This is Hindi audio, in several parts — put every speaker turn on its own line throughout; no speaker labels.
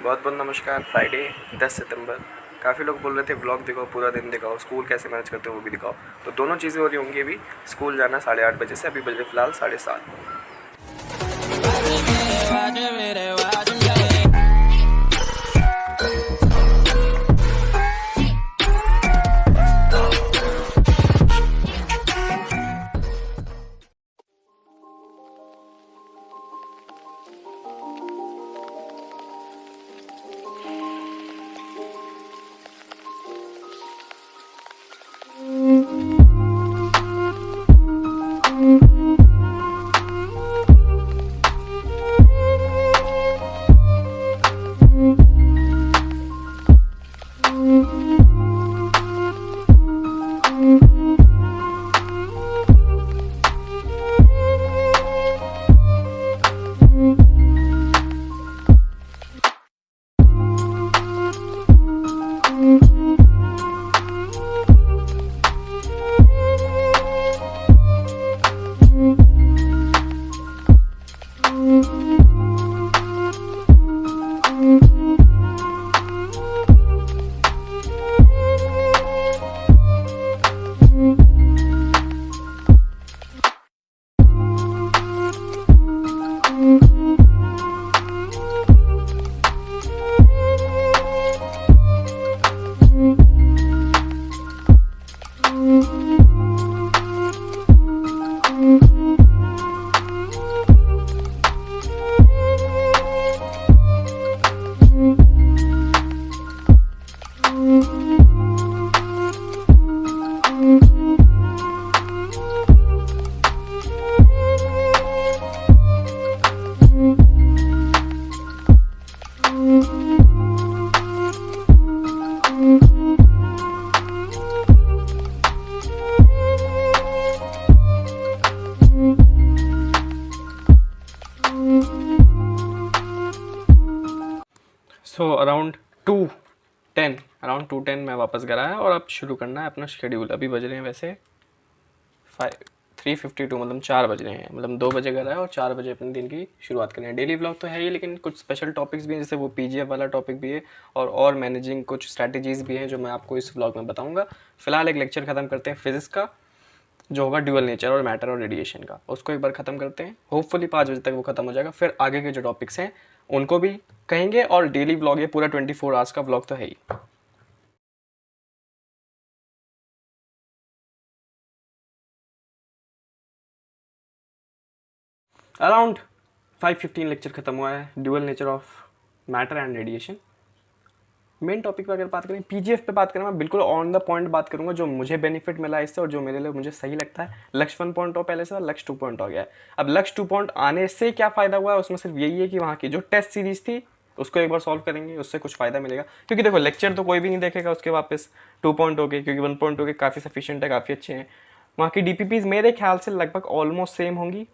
बहुत बहुत नमस्कार। फ्राइडे 10 सितंबर। काफ़ी लोग बोल रहे थे व्लॉग दिखाओ, पूरा दिन दिखाओ, स्कूल कैसे मैनेज करते हो वो भी दिखाओ। तो दोनों चीज़ें हो रही होंगी अभी। स्कूल जाना 8:30 बजे से, अभी बजे फ़िलहाल 7:30। सो अराउंड 2:10 मैं वापस घर आया और अब शुरू करना है अपना शेड्यूल। अभी बज रहे हैं वैसे 3:52, मतलब 4 बज रहे हैं, मतलब 2 बजे घर आया और 4 बजे अपने दिन की शुरुआत करें। डेली व्लॉग तो है ही, लेकिन कुछ स्पेशल टॉपिक्स भी हैं, जैसे वो पीजीएफ वाला टॉपिक भी है और मैनेजिंग कुछ स्ट्रैटेजीज भी हैं जो मैं आपको इस व्लॉग में बताऊंगा। फिलहाल एक लेक्चर खत्म करते हैं फिजिक्स का, जो होगा ड्यूअल नेचर और मैटर और रेडिएशन का। उसको एक बार ख़त्म करते हैं, होपफुली 5 बजे तक वो ख़त्म हो जाएगा। फिर आगे के जो टॉपिक्स हैं उनको भी कहेंगे, और डेली व्लॉग, ये पूरा 24 आवर्स का व्लॉग तो है ही। अराउंड 5:15 लेक्चर खत्म हुआ है, dual nature of matter and radiation. Main topic पर अगर बात करें, पीजीएफ पे बात करें, मैं बिल्कुल ऑन द पॉइंट बात करूंगा, जो मुझे बेनिफिट मिला इससे और जो मेरे लिए मुझे सही लगता है। लक्ष्य 1.0 पहले से, लक्ष्य 2.0 आ गया है। अब लक्ष्य 2.0 आने से क्या फ़ायदा हुआ है, उसमें सिर्फ यही है कि वहाँ की जो टेस्ट सीरीज थी उसको एक बार सॉल्व करेंगे, उससे कुछ फ़ायदा मिलेगा। क्योंकि देखो, लेक्चर तो कोई भी नहीं देखेगा उसके वापस 2.0 के, क्योंकि 1.0 के काफ़ी सफिशियंट है, काफ़ी अच्छे हैं। वहाँ की डीपीपीज मेरे ख्याल से लगभग ऑलमोस्ट सेम होंगी।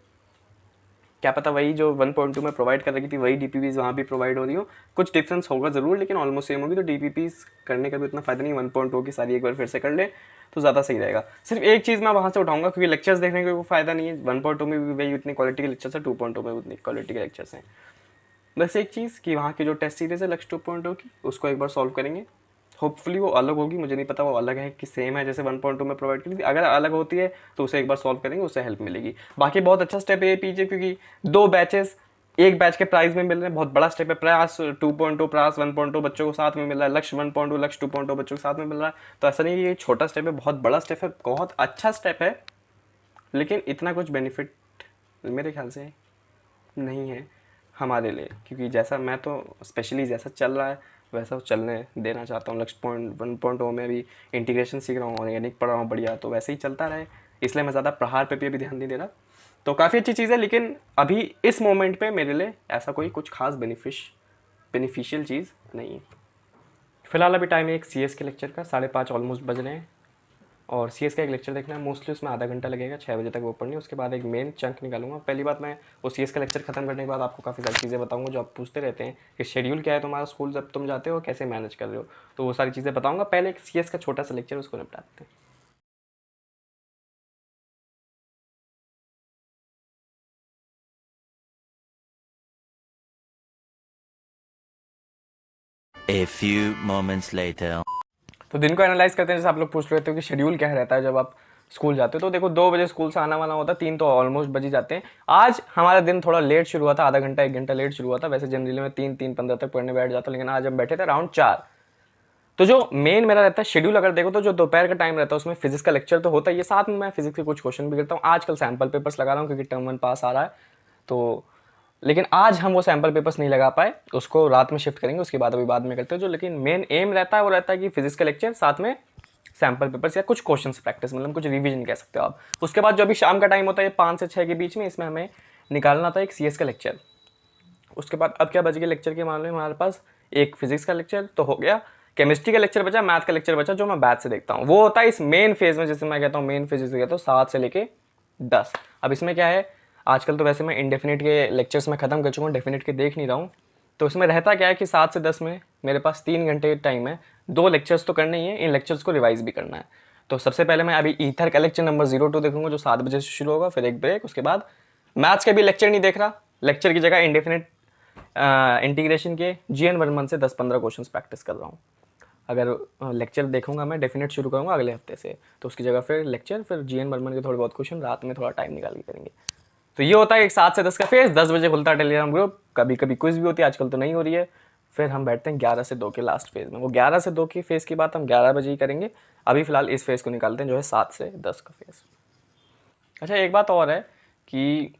क्या पता वही जो 1.2 में प्रोवाइड कर रही थी वही डीपीपीज वहाँ भी प्रोवाइड हो रही हो, कुछ डिफरेंस होगा ज़रूर, लेकिन ऑलमोस्ट सेम होगी। तो डीपीपीज करने का भी उतना फ़ायदा नहीं, 1.2 की सारी एक बार फिर से कर ले तो ज़्यादा सही रहेगा। सिर्फ एक चीज़ मैं वहाँ से उठाऊंगा, क्योंकि लेक्चर्स देखने का कोई फ़ायदा नहीं है, 1.2 में भी वही उतनी क्वालिटी के लेक्चर्स है, 2.0 में उतनी क्वालिटी के लेक्चर्स हैं। बस एक चीज़ कि वहाँ की जो टेस्ट सीरीज है लक्ष्य 2.0 की, उसको एक बार सॉल्व करेंगे। होपफुली वो अलग होगी, मुझे नहीं पता वो अलग है कि सेम है जैसे 1.2 में प्रोवाइड की थी। अगर अलग होती है तो उसे एक बार सॉल्व करेंगे, उससे हेल्प मिलेगी। बाकी बहुत अच्छा स्टेप है ये पीजिए, क्योंकि 2 बैचेस एक बैच के प्राइस में मिल रहे हैं, बहुत बड़ा स्टेप है। प्रयास 2.0, प्रयास 1.0 बच्चों को साथ में मिल रहा है, लक्ष्य 1.0, लक्ष्य 2.0 बच्चों को साथ में मिल रहा है। तो ऐसा नहीं है ये छोटा स्टेप है, बहुत बड़ा स्टेप है, बहुत अच्छा स्टेप है, लेकिन इतना कुछ बेनिफिट मेरे ख्याल से नहीं है हमारे लिए। क्योंकि जैसा मैं तो स्पेशली जैसा चल रहा है वैसा चलने देना चाहता हूँ। लक्ष्य 1.0 में भी इंटीग्रेशन सीख रहा हूँ, ऑर्गेनिक पढ़ रहा हूँ, बढ़िया, तो वैसे ही चलता रहे, इसलिए मैं ज़्यादा प्रहार पे भी अभी ध्यान नहीं दे रहा। तो काफ़ी अच्छी चीज़ है, लेकिन अभी इस मोमेंट पे मेरे लिए ऐसा कोई कुछ खास बेनिफिशियल चीज़ नहीं है। फिलहाल अभी टाइम है एक सी के लेक्चर का, 5:30 ऑलमोस्ट बज रहे हैं, और सी का एक लेक्चर देखना है। मोस्टली उसमें आधा घंटा लगेगा, 6 बजे तक वो पढ़नी है। उसके बाद एक मेन चंक निकालूंगा। पहली बात, मैं वो सी का लेक्चर खत्म करने के बाद आपको काफ़ी सारी चीज़ें बताऊंगा जो आप पूछते रहते हैं कि शेड्यूल क्या है तुम्हारा स्कूल जब तुम जाते हो, कैसे मैनेज कर रहे हो। तो वो सारी चीज़ें बताऊंगा। पहले एक सी का छोटा सा लेक्चर उसको निपटाते हैं।
A few moments later.
तो दिन को एनालाइज करते हैं, जैसे आप लोग पूछ रहे थे कि शेड्यूल क्या रहता है जब आप स्कूल जाते हो। तो देखो 2 बजे स्कूल से आना वाना होता है, 3 तो ऑलमोस्ट बज ही जाते हैं। आज हमारा दिन थोड़ा लेट शुरू हुआ था, आधा घंटा 1 घंटा लेट शुरू हुआ था। वैसे जनरली मैं 3-3:15 तक पढ़ने बैठ जाता हूँ, लेकिन आज हम बैठे थे अराउंड 4। तो जो मेन मेरा रहता है शेड्यूल अगर देखो तो जो दोपहर का टाइम रहता है उसमें फिजिक्स का लेक्चर तो होता है, ये साथ में मैं फिजिक्स के कुछ क्वेश्चन भी करता हूँ। आजकल सैम्पल पेपर्स लगा रहा हूँ क्योंकि टर्म 1 पास आ रहा है, तो लेकिन आज हम वो सैम्पल पेपर्स नहीं लगा पाए, उसको रात में शिफ्ट करेंगे, उसके बाद अभी बाद में करते हैं। जो लेकिन मेन एम रहता है वो रहता है कि फिजिक्स का लेक्चर साथ में सैम्पल पेपर्स या कुछ क्वेश्चंस प्रैक्टिस, मतलब कुछ रिवीजन कह सकते हो आप। उसके बाद जो अभी शाम का टाइम होता है 5 से 6 के बीच में, इसमें हमें निकालना था एक सीएस का लेक्चर। उसके बाद अब क्या बच गया लेक्चर के मामले में हमारे पास, एक फिजिक्स का लेक्चर तो हो गया, केमिस्ट्री का लेक्चर बचा, मैथ का लेक्चर बचा जो मैं बैच से देखता हूँ। वो होता है इस मेन फेज में, जैसे मैं कहता हूँ मेन फेज से कहता हूँ 7 से लेके 10। अब इसमें क्या है, आजकल तो वैसे मैं इंडेफिनिट के लेक्चर्स में ख़त्म कर चुका हूँ, डेफिनिट के देख नहीं रहा हूँ। तो इसमें रहता क्या है कि 7 से 10 में मेरे पास 3 घंटे टाइम है, 2 लेक्चर्स तो करने ही है, इन लेक्चर्स को रिवाइज भी करना है। तो सबसे पहले मैं अभी ईथर का लेक्चर नंबर 02 देखूंगा जो 7 बजे से शुरू होगा, फिर एक ब्रेक। उसके बाद मैथ्स का भी लेक्चर नहीं देख रहा, लेक्चर की जगह इंडेफिनिट इंटीग्रेशन के GN वर्मन से 10-15 क्वेश्चन प्रैक्टिस कर रहा हूँ। अगर लेक्चर देखूंगा मैं डेफिनेट शुरू करूँगा अगले हफ्ते से, तो उसकी जगह फिर लेक्चर, फिर GN वर्मन के थोड़े बहुत क्वेश्चन रात में थोड़ा टाइम निकाल के करेंगे। तो ये होता है एक 7 से 10 का फेज। 10 बजे खुलता है टेलीग्राम ग्रुप, कभी कभी क्विज भी होती है, आजकल तो नहीं हो रही है। फिर हम बैठते हैं 11 से 2 के लास्ट फेज में। वो 11 से 2 की फेज की बात हम 11 बजे ही करेंगे। अभी फिलहाल इस फेज को निकालते हैं जो है 7 से 10 का फेज। अच्छा एक बात और है कि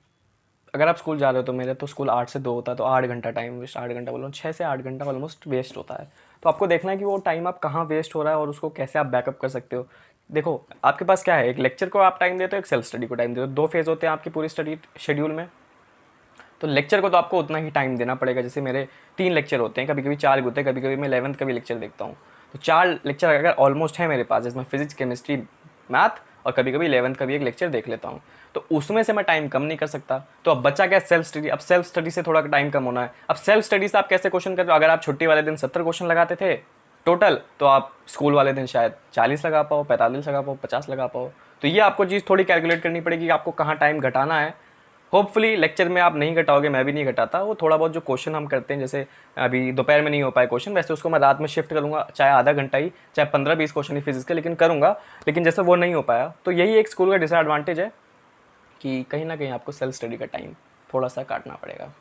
अगर आप स्कूल जा रहे हो, तो मेरे तो स्कूल 8 से 2 होता है, तो 8 घंटा टाइम वेस्ट, 8 घंटा बोलो 6 से 8 घंटा ऑलमोस्ट वेस्ट होता है। तो आपको देखना है कि वो टाइम आप कहाँ वेस्ट हो रहा है और उसको कैसे आप बैकअप कर सकते हो। देखो आपके पास क्या है, एक लेक्चर को आप टाइम देते हो, एक सेल्फ स्टडी को टाइम देते हो, 2 फेज होते हैं आपकी पूरी स्टडी शेड्यूल में। तो लेक्चर को तो आपको उतना ही टाइम देना पड़ेगा। जैसे मेरे 3 लेक्चर होते हैं, कभी कभी 4 भी होते हैं, कभी कभी मैं 11th का भी लेक्चर देखता हूँ। तो 4 लेक्चर अगर ऑलमोस्ट है मेरे पास, जिसमें फिजिक्स केमिस्ट्री मैथ और कभी कभी 11th का भी एक लेक्चर देख लेता हूँ, तो उसमें से मैं टाइम कम नहीं कर सकता। तो अब बचा क्या, सेल्फ स्टडी। अब सेल्फ स्टडी से थोड़ा टाइम कम होना है। अब सेल्फ स्टडी से आप कैसे क्वेश्चन कर रहे हो, अगर आप छुट्टी वाले दिन 70 क्वेश्चन लगाते थे टोटल, तो आप स्कूल वाले दिन शायद 40 लगा पाओ, 45 लगा पाओ, 50 लगा पाओ। तो ये आपको चीज़ थोड़ी कैलकुलेट करनी पड़ेगी कि आपको कहाँ टाइम घटाना है। होपफुली लेक्चर में आप नहीं घटाओगे, मैं भी नहीं घटाता। वो थोड़ा बहुत जो क्वेश्चन हम करते हैं, जैसे अभी दोपहर में नहीं हो पाए क्वेश्चन, वैसे उसको मैं रात में शिफ्ट करूँगा, चाहे आधा घंटा ही, चाहे 15-20 क्वेश्चन ही फिजिक्स के, लेकिन करूँगा। लेकिन जैसे वो नहीं हो पाया, तो यही एक स्कूल का डिसएडवांटेज है कि कहीं ना कहीं आपको सेल्फ स्टडी का टाइम थोड़ा सा काटना पड़ेगा।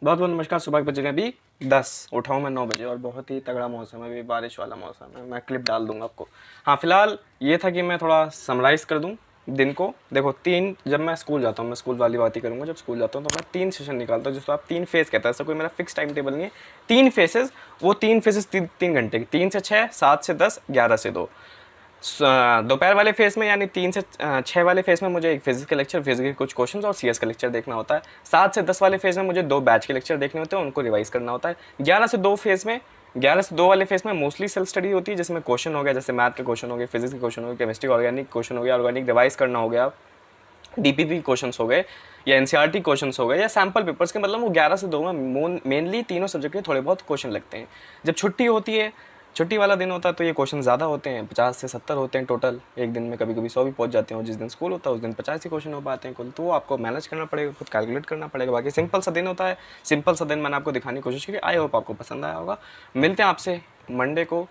बहुत बहुत नमस्कार। सुबह के बजे अभी 10, उठाऊँ मैं 9 बजे और बहुत ही तगड़ा मौसम है, अभी बारिश वाला मौसम है। मैं क्लिप डाल दूंगा आपको। हाँ, फिलहाल ये था कि मैं थोड़ा समराइज़ कर दूँ दिन को। देखो, जब मैं स्कूल जाता हूँ, मैं स्कूल वाली बात ही करूँगा। जब स्कूल जाता हूँ तो मैं 3 सेशन निकालता हूँ, जिसको आप 3 फेज़ कहते हैं। ऐसा कोई मेरा फिक्स टाइम टेबल नहीं है। 3 फेसेस, वो 3 फेसेस 3 घंटे की, 3 से 6, 7 से 10, 11 से 2। दोपहर वाले फेस में यानी 3 से 6 वाले फेस में मुझे एक फिजिक्स का लेक्चर, फिजिक्स के कुछ क्वेश्चंस और सीएस का लेक्चर देखना होता है। 7 से 10 वाले फेस में मुझे 2 बैच के लेक्चर देखने होते हैं, उनको रिवाइज करना होता है। 11 से 2 वाले फेस में मोस्टली सेल्फ स्टडी होती है, जिसमें क्वेश्चन हो गया, जैसे मैथ के क्वेश्चन हो गए, फिजिक्स के क्वेश्चन हो गए, केमिस्ट्री ऑर्गेनिक क्वेश्चन हो गया, ऑर्गेनिक रिवाइज करना हो गया, डीपीपी क्वेश्चंस हो गए या एनसीईआरटी क्वेश्चंस हो गए या सैम्पल पेपर्स के। मतलब वो 11 से 2 में मेनली तीनों सब्जेक्ट के थोड़े बहुत क्वेश्चन लगते हैं। जब छुट्टी होती है, छुट्टी वाला दिन होता है, तो ये क्वेश्चन ज़्यादा होते हैं, 50 से 70 होते हैं टोटल। एक दिन में कभी कभी 100 भी पहुंच जाते हैं, और जिस दिन स्कूल होता है उस दिन 50 ही क्वेश्चन हो पाते हैं कुल। तो वो आपको मैनेज करना पड़ेगा, खुद कैलकुलेट करना पड़ेगा। बाकी सिंपल सा दिन होता है। सिंपल सा दिन मैंने आपको दिखाने की कोशिश की। आई होप आपको पसंद आया होगा। मिलते हैं आपसे मंडे को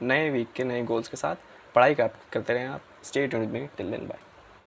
नए वीक के नए गोल्स के साथ। पढ़ाई करते रहें आप। Stay tuned with me till then, bye.